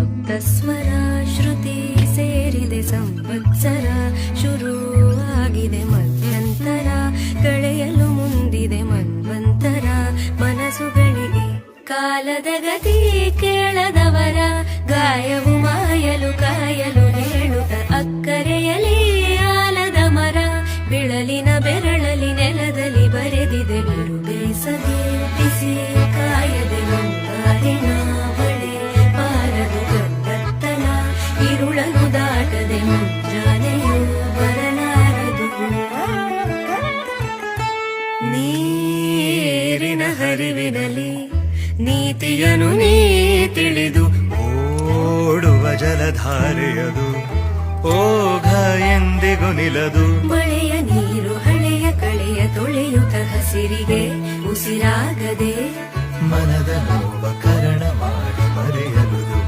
ಸಪ್ತಸ್ವರ ಶ್ರುತಿ ಸೇರಿದೆ ಸಂವತ್ಸರ ಶುರುವಾಗಿದೆ ಮಧ್ಯಂತರ ಕಳೆಯಲು ಮುಂದಿದೆ ಮನ್ವಂತರ ಮನಸ್ಸುಗಳಿಗೆ ಕಾಲದ ಗತಿ ಕೇಳದವರ ಗಾಯವು ಮಾಯಲು ಕಾಯಲು ಹೇಳುತ್ತ ಅಕ್ಕರೆಯಲಿ ಆಲದ ಮರ ಬಿಳಲಿನ ಬೆರಳಲಿ ನೆಲದಲ್ಲಿ ಬರೆದಿದೆ ಬಿರು ಬೇಸಗೆ ಬಿಸಿ ಕಾಯದೆ ಮುಂಗಾರಿನ ಬಳೆ ಬಾರದು ಗದ್ದತ್ತಲ ಇರುಳನು ದಾಟದೆ ಮುಂಜಾನೆಯು ಬರಲಾರದು ನೀರಿನ ಹರಿವಿನಲ್ಲಿ ನೀತಿಯನು ನೀ ತಿಳಿದು ಓಡುವ ಜಲಧಾರೆಯದು ಓಘ ಎಂದಿಗೂ ನಿಲದು ಮಳೆಯ ನೀರು ಹಳೆಯ ಕಳೆಯ ತೊಳೆಯುತ್ತ ಹಸಿರಿಗೆ ಉಸಿರಾಗದೆ ಮನದ ನೋವ ಕರಣ ಮಾಡಿ ಮರೆಯಲುದು